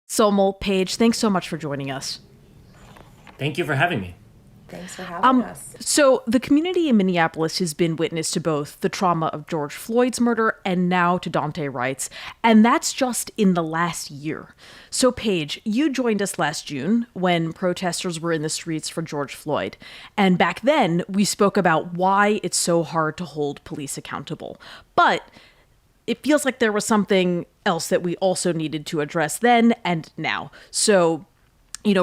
Somil, Paige, thanks so much for joining us. Thank you for having me. Thanks for having us. So, the community in Minneapolis has been witness to both the trauma of George Floyd's murder and now to Daunte Wright's, and that's just in the last year. So, Paige, you joined us last June when protesters were in the streets for George Floyd. And back then, we spoke about why it's so hard to hold police accountable. But it feels like there was something else that we also needed to address then and now. So,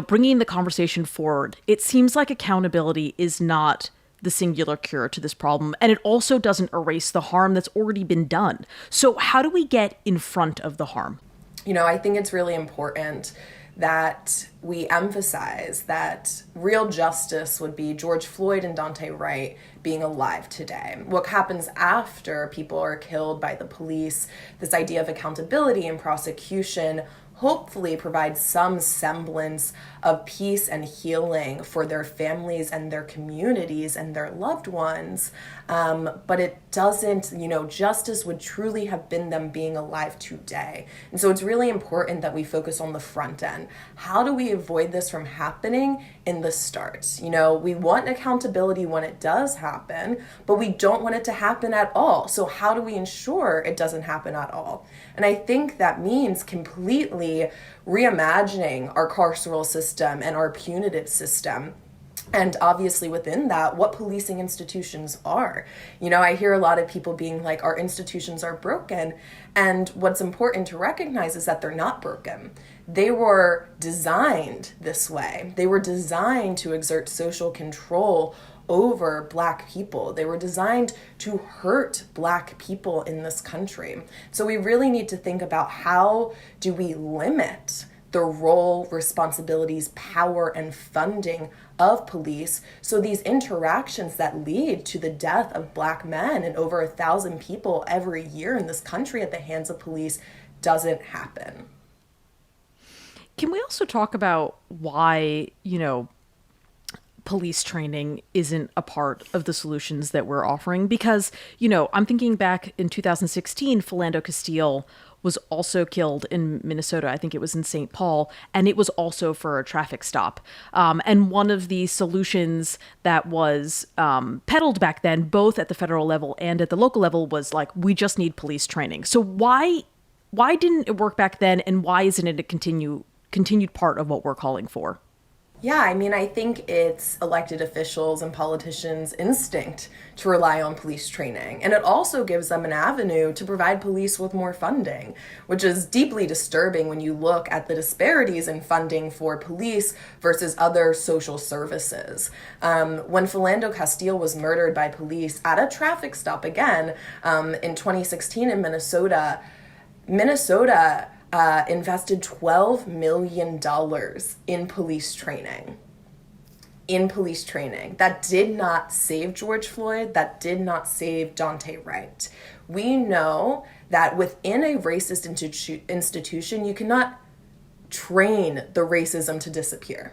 bringing the conversation forward, it seems like accountability is not the singular cure to this problem, and it also doesn't erase the harm that's already been done. So how do we get in front of the harm? I think it's really important that we emphasize that real justice would be George Floyd and Daunte Wright being alive today. What happens after people are killed by the police, this idea of accountability and prosecution, hopefully provide some semblance of peace and healing for their families and their communities and their loved ones. But it doesn't, justice would truly have been them being alive today. And so it's really important that we focus on the front end. How do we avoid this from happening in the start? We want accountability when it does happen, but we don't want it to happen at all. So how do we ensure it doesn't happen at all? And I think that means completely reimagining our carceral system and our punitive system. And obviously within that, what policing institutions are. I hear a lot of people being like, our institutions are broken. And what's important to recognize is that they're not broken. They were designed this way. They were designed to exert social control over Black people. They were designed to hurt Black people in this country. So we really need to think about how do we limit the role, responsibilities, power, and funding of police so these interactions that lead to the death of Black men and over 1,000 people every year in this country at the hands of police doesn't happen. Can we also talk about why, police training isn't a part of the solutions that we're offering? Because, I'm thinking back in 2016, Philando Castile was also killed in Minnesota. I think it was in St. Paul, and it was also for a traffic stop. And one of the solutions that was peddled back then, both at the federal level and at the local level, was like, we just need police training. So why didn't it work back then, and why isn't it a continued part of what we're calling for? Yeah, I think it's elected officials and politicians' instinct to rely on police training. And it also gives them an avenue to provide police with more funding, which is deeply disturbing when you look at the disparities in funding for police versus other social services. When Philando Castile was murdered by police at a traffic stop again in 2016 in Minnesota invested $12 million in police training. That did not save George Floyd. That did not save Daunte Wright. We know that within a racist institution, you cannot train the racism to disappear.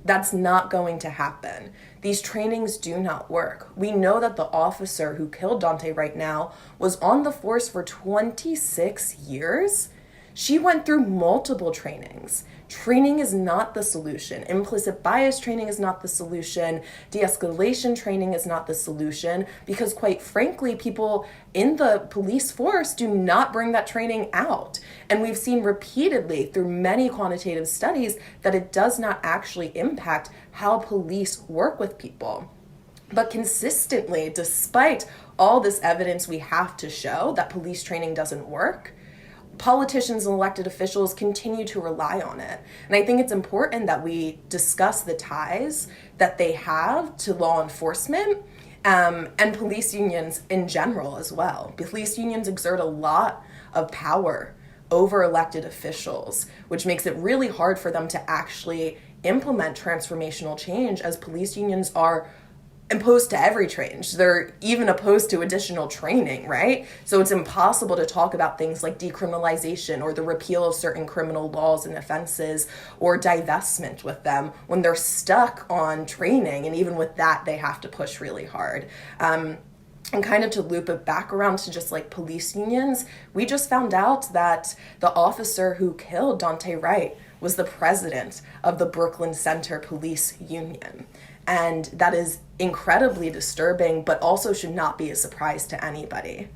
That's not going to happen. These trainings do not work. We know that the officer who killed Daunte Wright now was on the force for 26 years. She went through multiple trainings. Training is not the solution. Implicit bias training is not the solution. De-escalation training is not the solution, because quite frankly, people in the police force do not bring that training out. And we've seen repeatedly through many quantitative studies that it does not actually impact how police work with people. But consistently, despite all this evidence we have to show that police training doesn't work, politicians and elected officials continue to rely on it. And I think it's important that we discuss the ties that they have to law enforcement and police unions in general as well. Police unions exert a lot of power over elected officials, which makes it really hard for them to actually implement transformational change, as police unions are opposed to every change. They're even opposed to additional training, right? So it's impossible to talk about things like decriminalization or the repeal of certain criminal laws and offenses or divestment with them when they're stuck on training. And even with that, they have to push really hard. And kind of to loop it back around to just like police unions, we just found out that the officer who killed Daunte Wright was the president of the Brooklyn Center Police Union. And that is incredibly disturbing, but also should not be a surprise to anybody.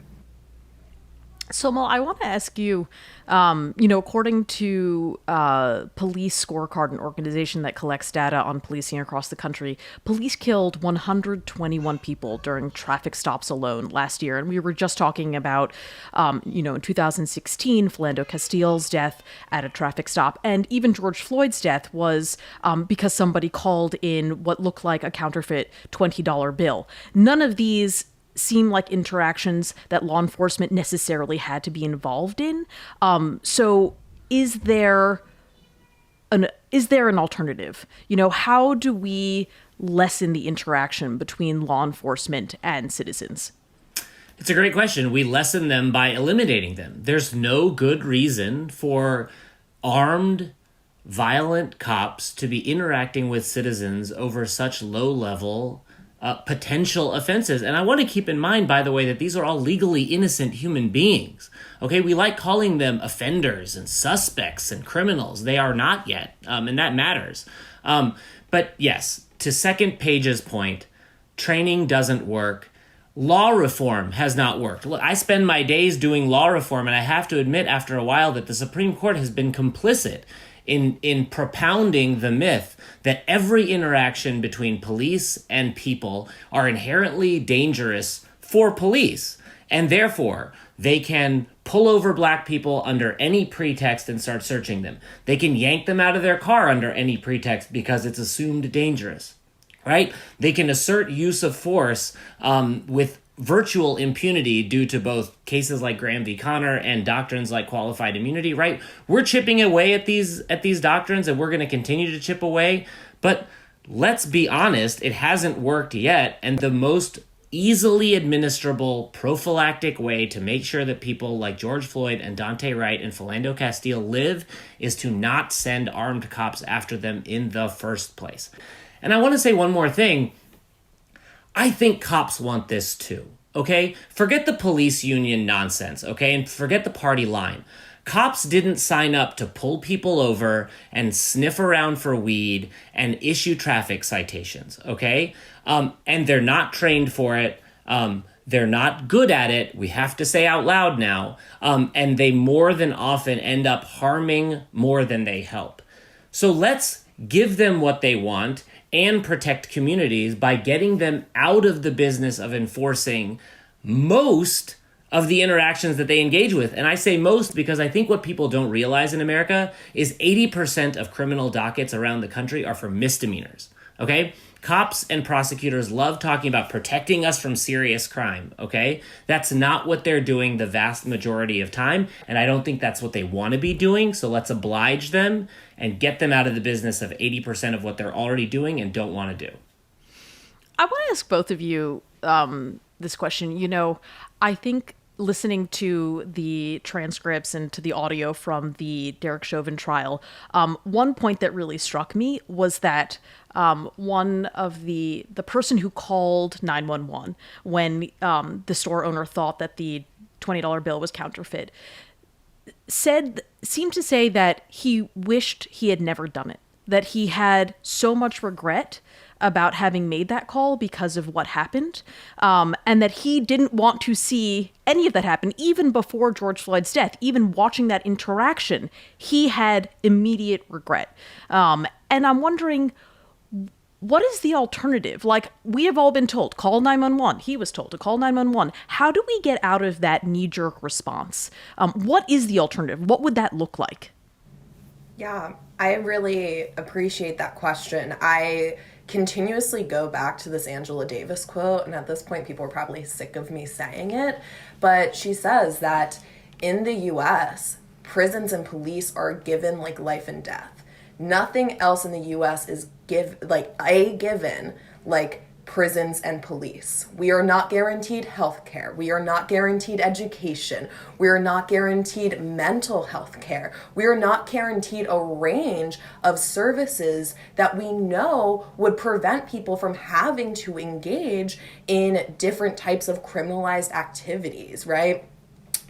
Somil, I want to ask you, according to Police Scorecard, an organization that collects data on policing across the country, police killed 121 people during traffic stops alone last year. And we were just talking about, in 2016, Philando Castile's death at a traffic stop. And even George Floyd's death was because somebody called in what looked like a counterfeit $20 bill. None of these seem like interactions that law enforcement necessarily had to be involved in. So is there an alternative? How do we lessen the interaction between law enforcement and citizens? It's a great question. We lessen them by eliminating them. There's no good reason for armed, violent cops to be interacting with citizens over such low-level potential offenses. And I want to keep in mind, by the way, that these are all legally innocent human beings. Okay, we like calling them offenders and suspects and criminals. They are not yet, and that matters. But yes, to second Paige's point, training doesn't work. Law reform has not worked. Look, I spend my days doing law reform, and I have to admit after a while that the Supreme Court has been complicit in propounding the myth that every interaction between police and people are inherently dangerous for police, and therefore they can pull over black people under any pretext and start searching them. They can yank them out of their car under any pretext because it's assumed dangerous, right? They can assert use of force with virtual impunity due to both cases like Graham v. Connor and doctrines like qualified immunity, right? We're chipping away at these doctrines, and we're going to continue to chip away. But let's be honest, it hasn't worked yet. And the most easily administrable prophylactic way to make sure that people like George Floyd and Daunte Wright and Philando Castile live is to not send armed cops after them in the first place. And I want to say one more thing. I think cops want this too, okay? Forget the police union nonsense, okay? And forget the party line. Cops didn't sign up to pull people over and sniff around for weed and issue traffic citations, okay? And they're not trained for it. They're not good at it. We have to say out loud now. And they more than often end up harming more than they help. So let's give them what they want and protect communities by getting them out of the business of enforcing most of the interactions that they engage with. And I say most because I think what people don't realize in America is 80% of criminal dockets around the country are for misdemeanors, okay? Cops and prosecutors love talking about protecting us from serious crime, okay? That's not what they're doing the vast majority of time, and I don't think that's what they want to be doing, so let's oblige them and get them out of the business of 80% of what they're already doing and don't want to do. I want to ask both of you this question. I think listening to the transcripts and to the audio from the Derek Chauvin trial, one point that really struck me was that one of the person who called 911 when the store owner thought that the $20 bill was counterfeit seemed to say that he wished he had never done it, that he had so much regret about having made that call because of what happened, and that he didn't want to see any of that happen. Even before George Floyd's death, even watching that interaction, he had immediate regret. And I'm wondering, what is the alternative? Like, we have all been told, call 911. He was told to call 911. How do we get out of that knee-jerk response? What is the alternative? What would that look like? Yeah, I really appreciate that question. I continuously go back to this Angela Davis quote, and at this point people are probably sick of me saying it, but she says that in the US, prisons and police are given like life and death. Nothing else in the US is given like prisons and police. We are not guaranteed health care. We are not guaranteed education. We are not guaranteed mental health care. We are not guaranteed a range of services that we know would prevent people from having to engage in different types of criminalized activities, right?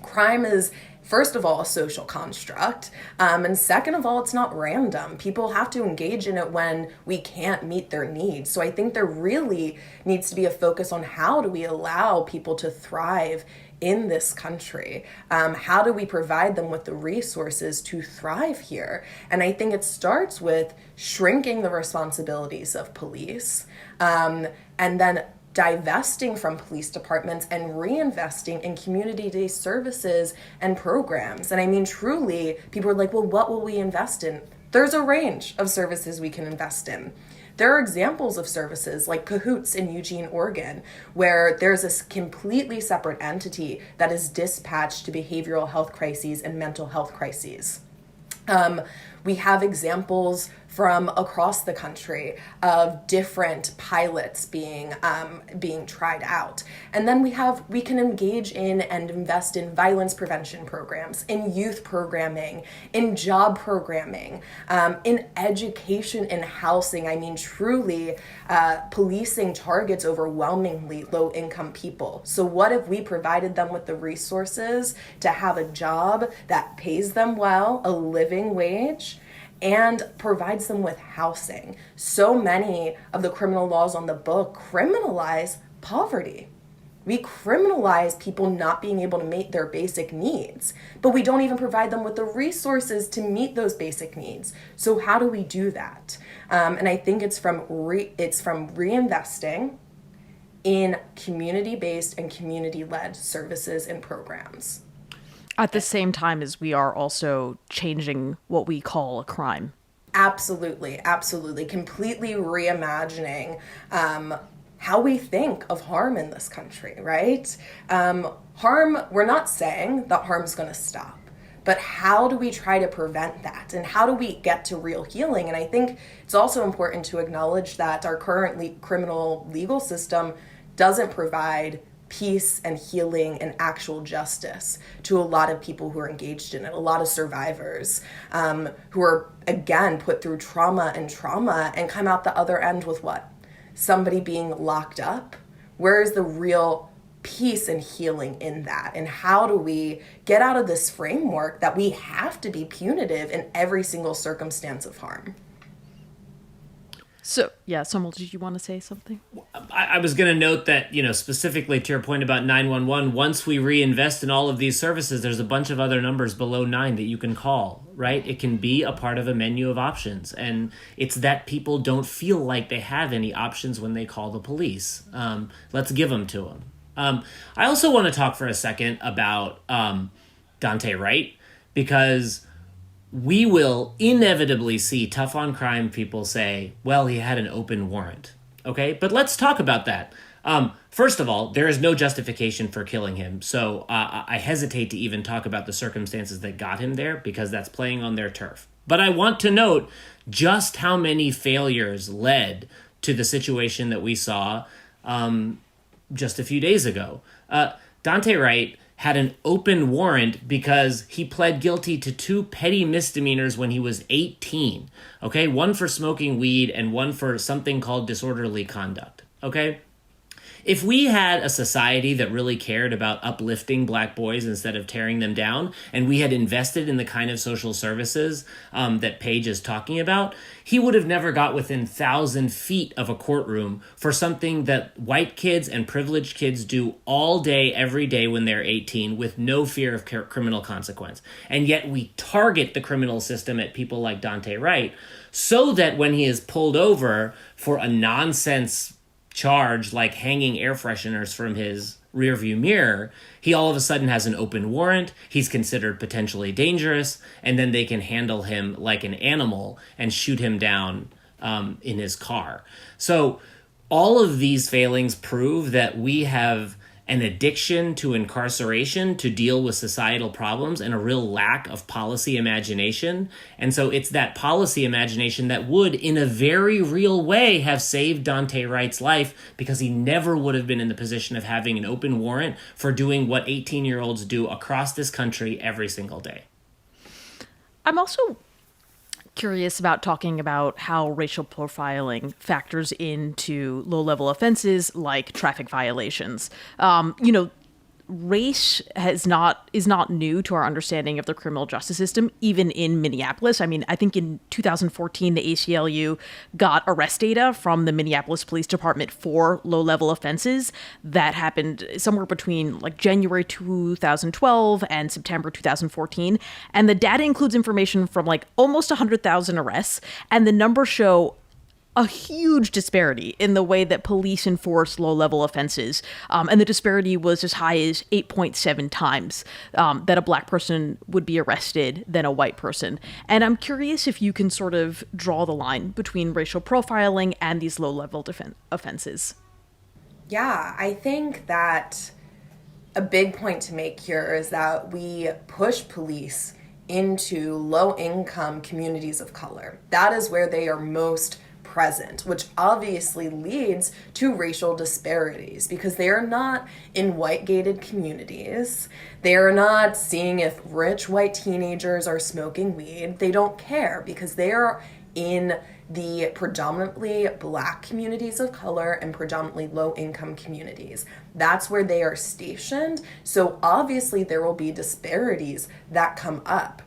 Crime is, first of all, a social construct. And second of all, it's not random. People have to engage in it when we can't meet their needs. So I think there really needs to be a focus on how do we allow people to thrive in this country? How do we provide them with the resources to thrive here? And I think it starts with shrinking the responsibilities of police, and then divesting from police departments and reinvesting in community-based services and programs. And I mean, truly, people are like, well, what will we invest in? There's a range of services we can invest in. There are examples of services like Cahoots in Eugene, Oregon, where there's a completely separate entity that is dispatched to behavioral health crises and mental health crises. We have examples from across the country of different pilots being tried out. And then we can engage in and invest in violence prevention programs, in youth programming, in job programming, in education and housing. I mean, truly, policing targets overwhelmingly low-income people. So what if we provided them with the resources to have a job that pays them well, a living wage, and provides them with housing? So many of the criminal laws on the book criminalize poverty. We criminalize people not being able to meet their basic needs, but we don't even provide them with the resources to meet those basic needs. So how do we do that? And I think it's from reinvesting in community-based and community-led services and programs. At the same time as we are also changing what we call a crime. Absolutely, absolutely. Completely reimagining how we think of harm in this country, right? Harm, we're not saying that harm's going to stop, but how do we try to prevent that? And how do we get to real healing? And I think it's also important to acknowledge that our current criminal legal system doesn't provide peace and healing and actual justice to a lot of people who are engaged in it, a lot of survivors who are, again, put through trauma and come out the other end with what? Somebody being locked up. Where is the real peace and healing in that? And how do we get out of this framework that we have to be punitive in every single circumstance of harm? So, yeah, Somil, did you want to say something? I was going to note that, specifically to your point about 911, once we reinvest in all of these services, there's a bunch of other numbers below 9 that you can call, right? It can be a part of a menu of options. And it's that people don't feel like they have any options when they call the police. Let's give them to them. I also want to talk for a second about Daunte Wright, because we will inevitably see tough on crime people say, well, he had an open warrant. Okay, but let's talk about that. First of all, there is no justification for killing him. So I hesitate to even talk about the circumstances that got him there, because that's playing on their turf. But I want to note just how many failures led to the situation that we saw just a few days ago. Daunte Wright had an open warrant because he pled guilty to 2 petty misdemeanors when he was 18, okay? One for smoking weed and one for something called disorderly conduct, okay? If we had a society that really cared about uplifting Black boys instead of tearing them down, and we had invested in the kind of social services that Paige is talking about, he would have never got within 1,000 feet of a courtroom for something that white kids and privileged kids do all day, every day when they're 18 with no fear of criminal consequence. And yet we target the criminal system at people like Daunte Wright so that when he is pulled over for a nonsense charge like hanging air fresheners from his rearview mirror, he all of a sudden has an open warrant, he's considered potentially dangerous, and then they can handle him like an animal and shoot him down in his car. So all of these failings prove that we have an addiction to incarceration to deal with societal problems and a real lack of policy imagination. And so it's that policy imagination that would, in a very real way, have saved Daunte Wright's life, because he never would have been in the position of having an open warrant for doing what 18-year-olds do across this country every single day. I'm also curious about talking about how racial profiling factors into low-level offenses like traffic violations. Race is not new to our understanding of the criminal justice system, even in Minneapolis. I mean, I think in 2014, the ACLU got arrest data from the Minneapolis Police Department for low-level offenses that happened somewhere between like January 2012 and September 2014. And the data includes information from like almost 100,000 arrests, and the numbers show a huge disparity in the way that police enforce low-level offenses. And the disparity was as high as 8.7 times that a black person would be arrested than a white person. And I'm curious if you can sort of draw the line between racial profiling and these low-level offenses. Yeah, I think that a big point to make here is that we push police into low-income communities of color. That is where they are most present, which obviously leads to racial disparities because they are not in white gated communities. They are not seeing if rich white teenagers are smoking weed. They don't care because they are in the predominantly black communities of color and predominantly low-income communities. That's where they are stationed. So obviously there will be disparities that come up.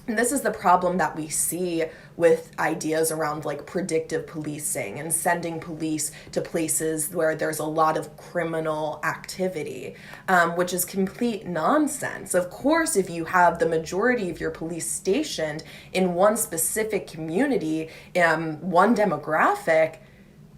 And this is the problem that we see with ideas around like predictive policing and sending police to places where there's a lot of criminal activity, which is complete nonsense. Of course, if you have the majority of your police stationed in one specific community, one demographic,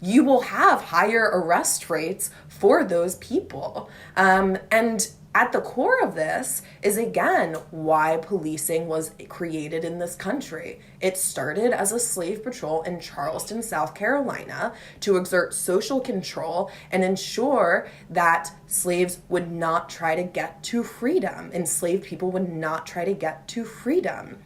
you will have higher arrest rates for those people. And at the core of this is, again, why policing was created in this country. It started as a slave patrol in Charleston, South Carolina, to exert social control and ensure that slaves would not try to get to freedom. Enslaved people would not try to get to freedom.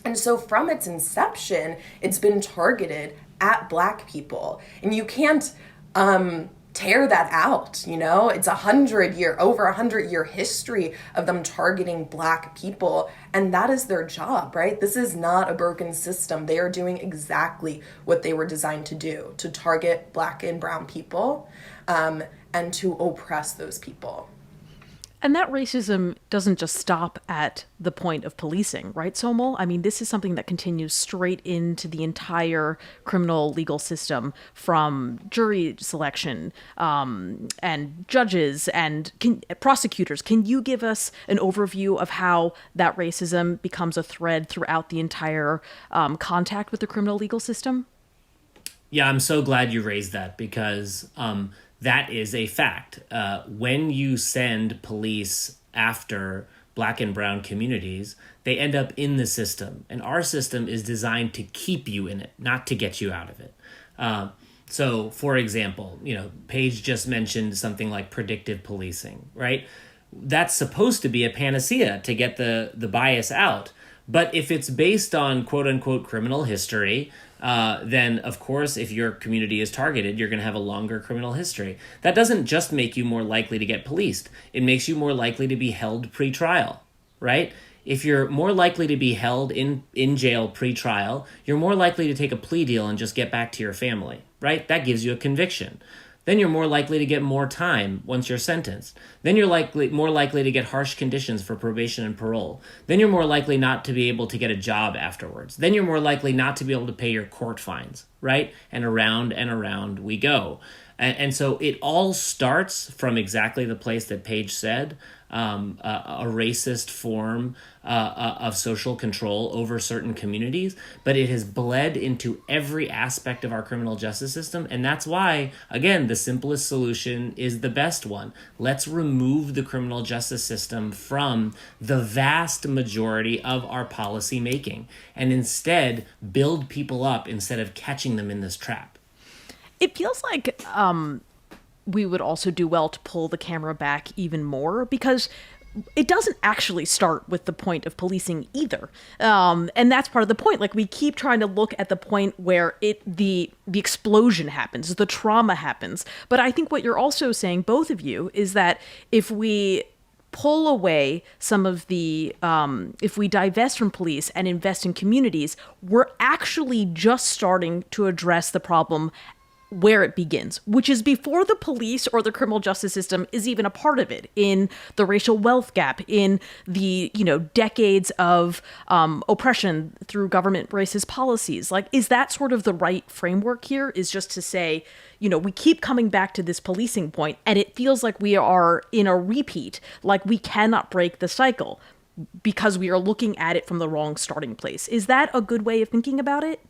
And so from its inception, it's been targeted at Black people. And you can't tear that out, you know? It's over 100-year history of them targeting Black people, and that is their job, right? This is not a broken system. They are doing exactly what they were designed to do, to target Black and brown people, and to oppress those people. And that racism doesn't just stop at the point of policing, right, Somil? I mean, this is something that continues straight into the entire criminal legal system, from jury selection and judges and prosecutors. Can you give us an overview of how that racism becomes a thread throughout the entire contact with the criminal legal system? Yeah, I'm so glad you raised that because that is a fact. When you send police after Black and brown communities, they end up in the system. And our system is designed to keep you in it, not to get you out of it. So, for example, Paige just mentioned something like predictive policing, right? That's supposed to be a panacea to get the bias out. But if it's based on quote unquote criminal history, then of course, if your community is targeted, you're going to have a longer criminal history. That doesn't just make you more likely to get policed. It makes you more likely to be held pre-trial, right? If you're more likely to be held in jail pre-trial, you're more likely to take a plea deal and just get back to your family, right? That gives you a conviction. Then you're more likely to get more time once you're sentenced. Then you're more likely to get harsh conditions for probation and parole. Then you're more likely not to be able to get a job afterwards. Then you're more likely not to be able to pay your court fines, right? And around we go. And so it all starts from exactly the place that Paige said, a racist form of social control over certain communities, but it has bled into every aspect of our criminal justice system. And that's why, again, the simplest solution is the best one. Let's remove the criminal justice system from the vast majority of our policy making and instead build people up instead of catching them in this trap. It feels like we would also do well to pull the camera back even more, because it doesn't actually start with the point of policing either. And that's part of the point. Like, we keep trying to look at the point where the explosion happens, the trauma happens. But I think what you're also saying, both of you, is that if we pull away some of the, if we divest from police and invest in communities, we're actually just starting to address the problem where it begins, which is before the police or the criminal justice system is even a part of it, in the racial wealth gap, in the, decades of oppression through government racist policies. Like, is that sort of the right framework here? Is just to say, we keep coming back to this policing point, and it feels like we are in a repeat, like we cannot break the cycle because we are looking at it from the wrong starting place. Is that a good way of thinking about it?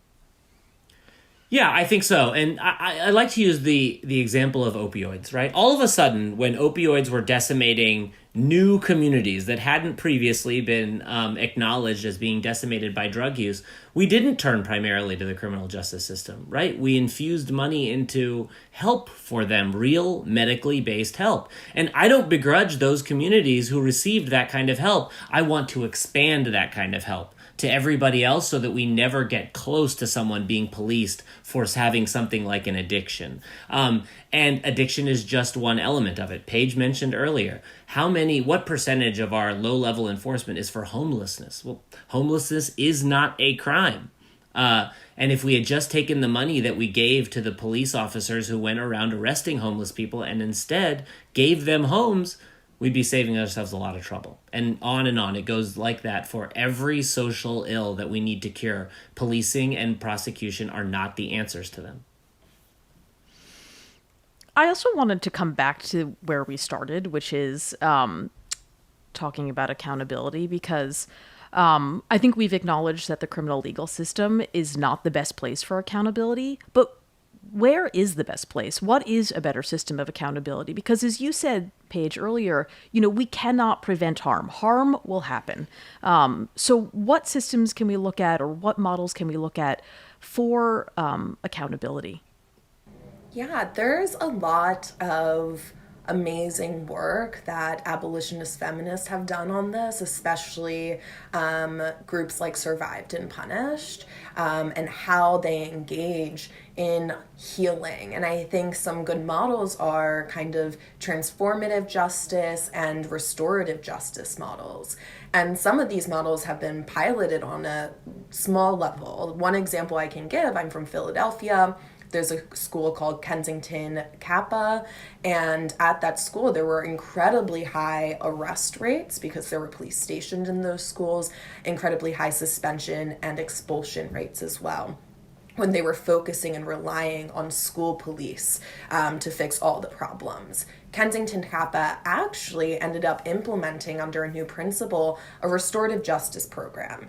Yeah, I think so. And I like to use the example of opioids, right? All of a sudden, when opioids were decimating new communities that hadn't previously been acknowledged as being decimated by drug use, we didn't turn primarily to the criminal justice system, right? We infused money into help for them, real medically based help. And I don't begrudge those communities who received that kind of help. I want to expand that kind of help to everybody else so that we never get close to someone being policed for having something like an addiction. And addiction is just one element of it. Paige mentioned earlier, what percentage of our low-level enforcement is for homelessness? Well, homelessness is not a crime. And if we had just taken the money that we gave to the police officers who went around arresting homeless people and instead gave them homes, we'd be saving ourselves a lot of trouble. And on. It goes like that for every social ill that we need to cure. Policing and prosecution are not the answers to them. I also wanted to come back to where we started, which is talking about accountability, because I think we've acknowledged that the criminal legal system is not the best place for accountability, but where is the best place? What is a better system of accountability? Because as you said, Paige, earlier, we cannot prevent harm. Harm will happen. So what systems can we look at, or what models can we look at for accountability? Yeah, there's a lot of amazing work that abolitionist feminists have done on this, especially groups like Survived and Punished, and how they engage in healing. And I think some good models are kind of transformative justice and restorative justice models. And some of these models have been piloted on a small level. One example I can give, I'm from Philadelphia. There's a school called Kensington Kappa, and at that school there were incredibly high arrest rates because there were police stationed in those schools, incredibly high suspension and expulsion rates as well, when they were focusing and relying on school police to fix all the problems. Kensington Kappa actually ended up implementing, under a new principle, a restorative justice program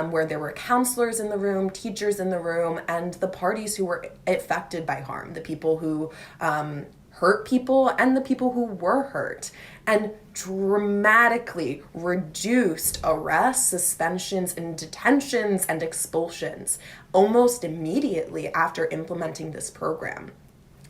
where there were counselors in the room, teachers in the room, and the parties who were affected by harm, the people who hurt people and the people who were hurt, and dramatically reduced arrests, suspensions, and detentions and expulsions almost immediately after implementing this program.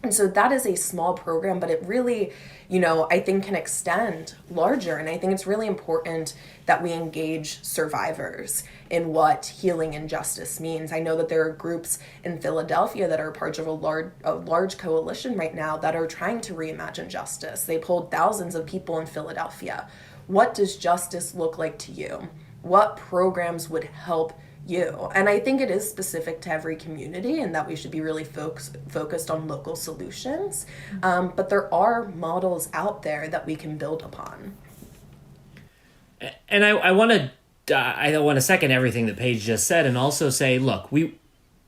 And so that is a small program, but it really, I think can extend larger. And I think it's really important that we engage survivors in what healing and justice means. I know that there are groups in Philadelphia that are part of a large coalition right now that are trying to reimagine justice. They polled thousands of people in Philadelphia. What does justice look like to you? What programs would help you? And I think it is specific to every community, and that we should be really focused on local solutions. But there are models out there that we can build upon. And I want to second everything that Paige just said, and also say, look, we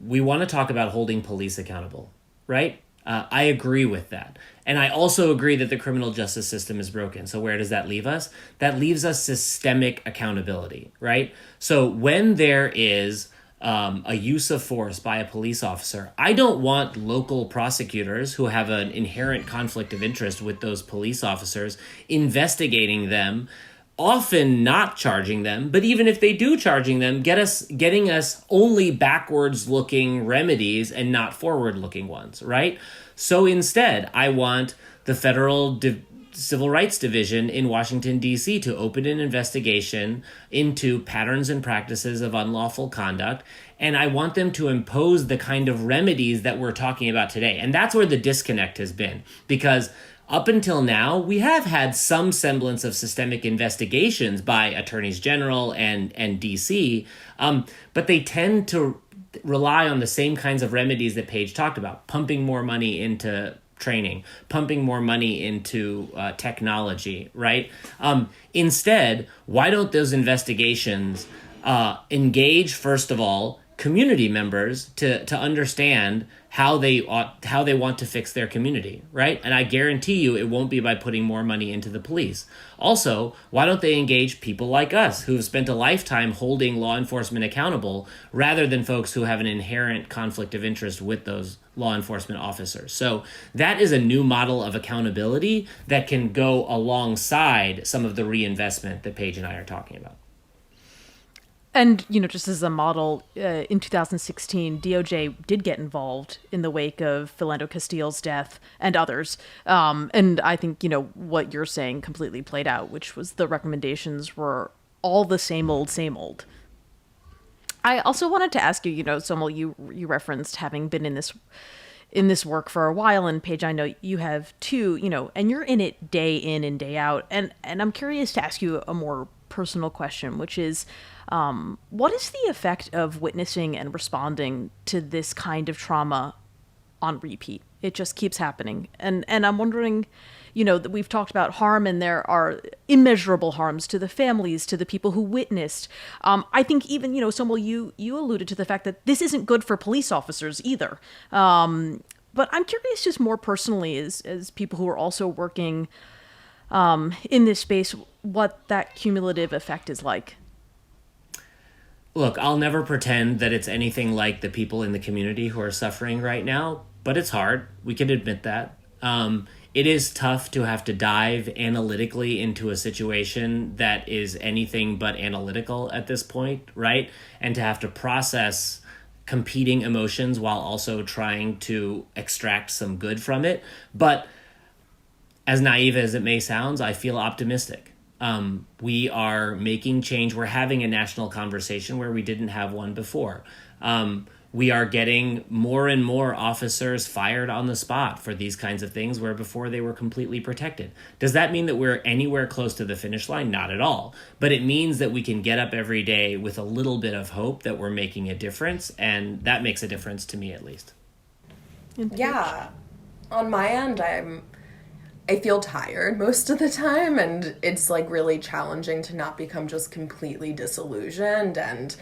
want to talk about holding police accountable, right? I agree with that. And I also agree that the criminal justice system is broken. So where does that leave us? That leaves us systemic accountability, right? So when there is a use of force by a police officer, I don't want local prosecutors who have an inherent conflict of interest with those police officers investigating them often not charging them, but even if they do charging them, getting us only backwards looking remedies and not forward looking ones, right? So instead, I want the federal Civil Rights Division in Washington, D.C. to open an investigation into patterns and practices of unlawful conduct. And I want them to impose the kind of remedies that we're talking about today. And that's where the disconnect has been, because up until now, we have had some semblance of systemic investigations by attorneys general and DC, but they tend to rely on the same kinds of remedies that Paige talked about, pumping more money into training, pumping more money into technology, right? Instead, why don't those investigations engage, first of all, community members to understand how they want to fix their community, right? And I guarantee you it won't be by putting more money into the police. Also, why don't they engage people like us who've spent a lifetime holding law enforcement accountable rather than folks who have an inherent conflict of interest with those law enforcement officers? So that is a new model of accountability that can go alongside some of the reinvestment that Paige and I are talking about. And, just as a model, in 2016, DOJ did get involved in the wake of Philando Castile's death and others. And I think, what you're saying completely played out, which was the recommendations were all the same old, same old. I also wanted to ask you, Somil, you referenced having been in this work for a while, and Paige, I know you have too, and you're in it day in and day out. And I'm curious to ask you a more personal question, which is, what is the effect of witnessing and responding to this kind of trauma on repeat? It just keeps happening. And I'm wondering, that we've talked about harm, and there are immeasurable harms to the families, to the people who witnessed. I think even, Somil, you alluded to the fact that this isn't good for police officers either. But I'm curious just more personally as people who are also working in this space, what that cumulative effect is like. Look, I'll never pretend that it's anything like the people in the community who are suffering right now, but it's hard. We can admit that. It is tough to have to dive analytically into a situation that is anything but analytical at this point, right? And to have to process competing emotions while also trying to extract some good from it. But as naive as it may sound, I feel optimistic. We are making change. We're having a national conversation where we didn't have one before. We are getting more and more officers fired on the spot for these kinds of things where before they were completely protected. Does that mean that we're anywhere close to the finish line? Not at all. But it means that we can get up every day with a little bit of hope that we're making a difference. And that makes a difference to me, at least. Yeah. On my end, I feel tired most of the time, and it's like really challenging to not become just completely disillusioned, and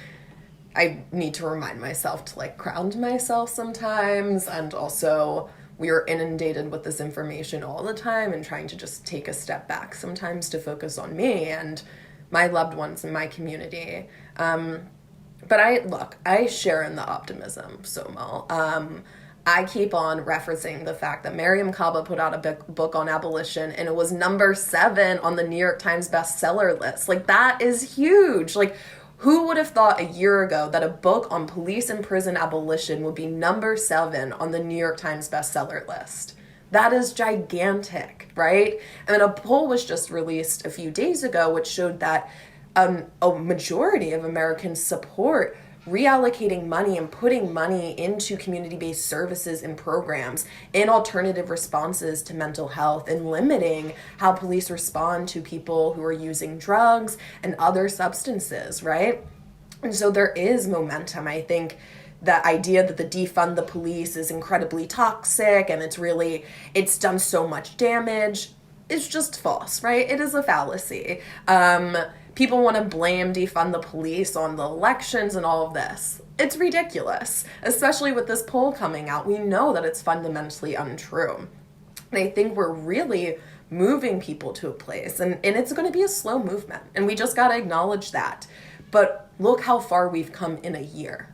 I need to remind myself to like ground myself sometimes. And also we are inundated with this information all the time, and trying to just take a step back sometimes to focus on me and my loved ones in my community. But I share in the optimism, Somil. I keep on referencing the fact that Mariame Kaba put out a book on abolition, and it was number 7 on the New York Times bestseller list. Like, that is huge. Like, who would have thought a year ago that a book on police and prison abolition would be number 7 on the New York Times bestseller list? That is gigantic, right? And a poll was just released a few days ago, which showed that a majority of Americans support reallocating money and putting money into community-based services and programs in alternative responses to mental health, and limiting how police respond to people who are using drugs and other substances, right? And so there is momentum. I think the idea that the defund the police is incredibly toxic and it's done so much damage is just false, right? It is a fallacy. People want to blame defund the police on the elections and all of this. It's ridiculous, especially with this poll coming out. We know that it's fundamentally untrue. And I think we're really moving people to a place, and it's going to be a slow movement, and we just got to acknowledge that. But look how far we've come in a year,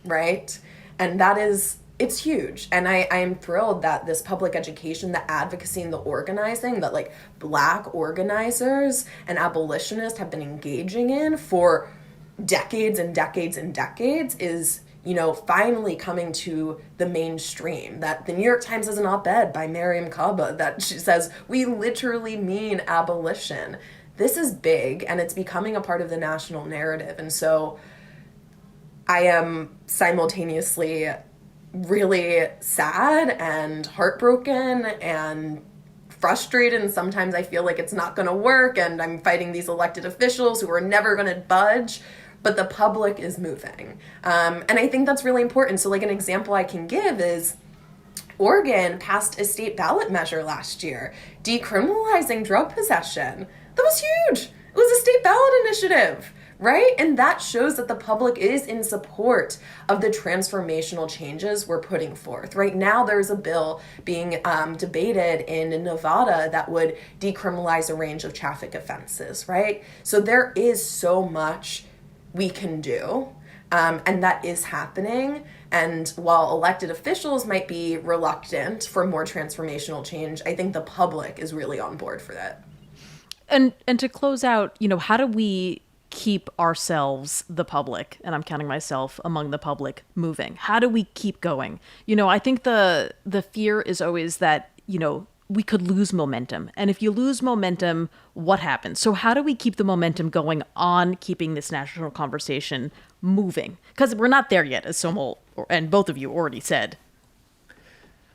right? And that is It's huge. And I am thrilled that this public education, the advocacy, and the organizing that like Black organizers and abolitionists have been engaging in for decades and decades and decades is, finally coming to the mainstream. That the New York Times has an op-ed by Mariam Kaba that she says, we literally mean abolition. This is big, and it's becoming a part of the national narrative. And so I am simultaneously really sad and heartbroken and frustrated, and sometimes I feel like it's not going to work, and I'm fighting these elected officials who are never going to budge, but the public is moving. And I think that's really important. So like an example I can give is Oregon passed a state ballot measure last year decriminalizing drug possession. That was huge. It was a state ballot initiative, right? And that shows that the public is in support of the transformational changes we're putting forth. Right now, there's a bill being debated in Nevada that would decriminalize a range of traffic offenses, right? So there is so much we can do, and that is happening. And while elected officials might be reluctant for more transformational change, I think the public is really on board for that. And to close out, how do we keep ourselves, the public, and I'm counting myself among the public, moving? How do we keep going? I think the fear is always that, we could lose momentum. And if you lose momentum, what happens? So how do we keep the momentum going on keeping this national conversation moving? Because we're not there yet, as Somil and both of you already said.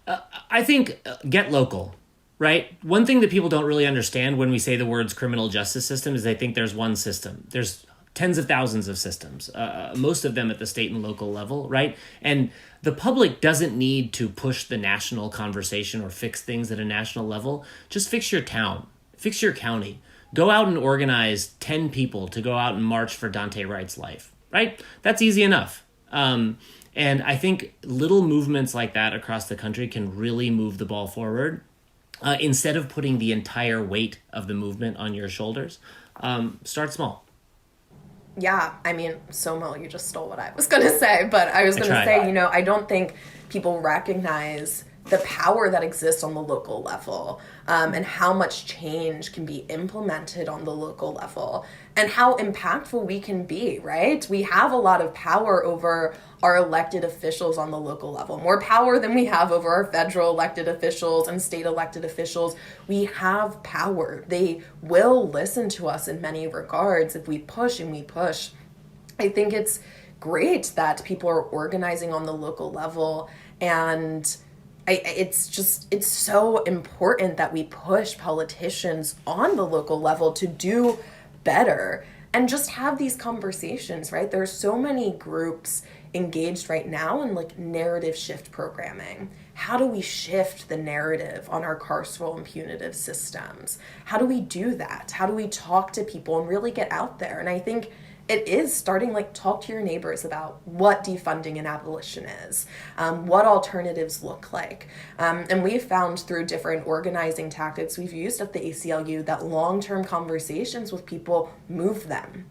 I think get local. Right? One thing that people don't really understand when we say the words criminal justice system is they think there's one system. There's tens of thousands of systems, most of them at the state and local level, right? And the public doesn't need to push the national conversation or fix things at a national level. Just fix your town, fix your county. Go out and organize 10 people to go out and march for Daunte Wright's life, right? That's easy enough. And I think little movements like that across the country can really move the ball forward. Instead of putting the entire weight of the movement on your shoulders, start small. Yeah, I mean, Somil, you just stole what I was going to say, but I was going to say, I don't think people recognize the power that exists on the local level, and how much change can be implemented on the local level, and how impactful we can be, right? We have a lot of power over our elected officials on the local level, more power than we have over our federal elected officials and state elected officials. We have power. They will listen to us in many regards if we push and we push. I think it's great that people are organizing on the local level, and it's so important that we push politicians on the local level to do better and just have these conversations, right? There's so many groups engaged right now in like narrative shift programming. How do we shift the narrative on our carceral and punitive systems? How do we do that? How do we talk to people and really get out there? And I think it is starting, like, talk to your neighbors about what defunding and abolition is, what alternatives look like. And we've found through different organizing tactics we've used at the ACLU that long-term conversations with people move them.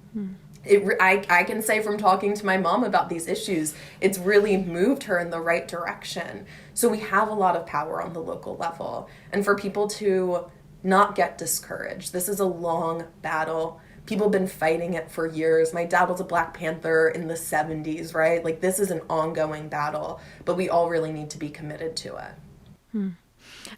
I can say from talking to my mom about these issues, it's really moved her in the right direction. So we have a lot of power on the local level. And for people to not get discouraged, this is a long battle. People have been fighting it for years. My dad was a Black Panther in the 70s, right? Like, this is an ongoing battle, but we all really need to be committed to it.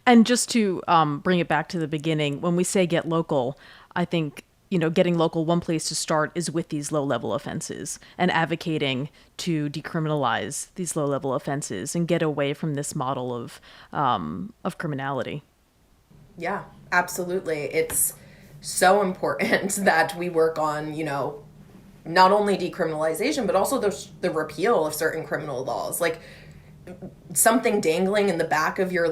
And just to bring it back to the beginning, when we say get local, I think, getting local, one place to start is with these low-level offenses and advocating to decriminalize these low-level offenses and get away from this model of criminality. Yeah, absolutely. It's so important that we work on, not only decriminalization, but also the repeal of certain criminal laws. Like, something dangling in the back of your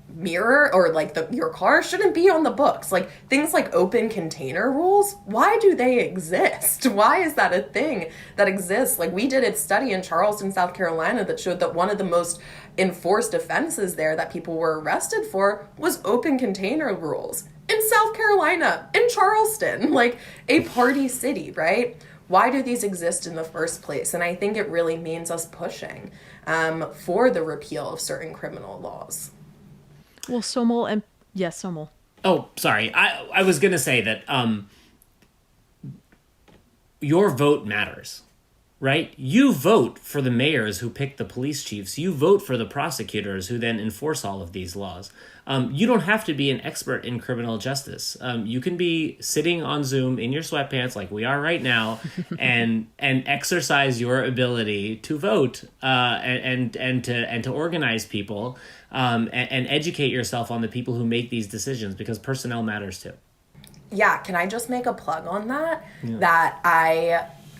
mirror or your car shouldn't be on the books. Like, things like open container rules, why do they exist? Why is that a thing that exists? Like, we did a study in Charleston, South Carolina that showed that one of the most enforced offenses there that people were arrested for was open container rules. In South Carolina, in Charleston, like a party city, right? Why do these exist in the first place? And I think it really means us pushing. for the repeal of certain criminal laws. Well, Somil. Oh, sorry. I was going to say that your vote matters, right? You vote for the mayors who pick the police chiefs. You vote for the prosecutors who then enforce all of these laws. You don't have to be an expert in criminal justice. You can be sitting on Zoom in your sweatpants like we are right now and exercise your ability to vote and to organize people and educate yourself on the people who make these decisions, because personnel matters too. Yeah, can I just make a plug on that? Yeah. That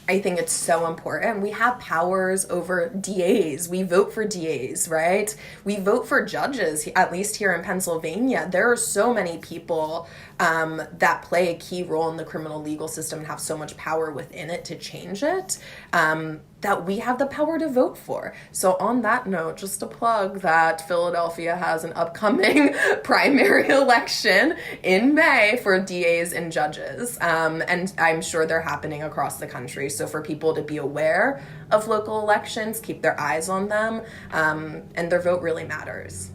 I think it's so important. We have powers over DAs. We vote for DAs, right? We vote for judges, at least here in Pennsylvania. There are so many people that play a key role in the criminal legal system and have so much power within it to change it, that we have the power to vote for. So on that note, just a plug that Philadelphia has an upcoming primary election in May for DAs and judges. And I'm sure they're happening across the country. So for people to be aware of local elections, keep their eyes on them, and their vote really matters.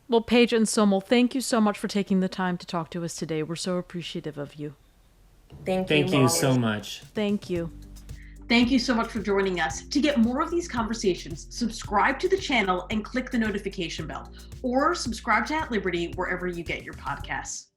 Well, Paige and Somil, thank you so much for taking the time to talk to us today. We're so appreciative of you. Thank you Molly. So much. Thank you. Thank you so much for joining us. To get more of these conversations, subscribe to the channel and click the notification bell, or subscribe to At Liberty wherever you get your podcasts.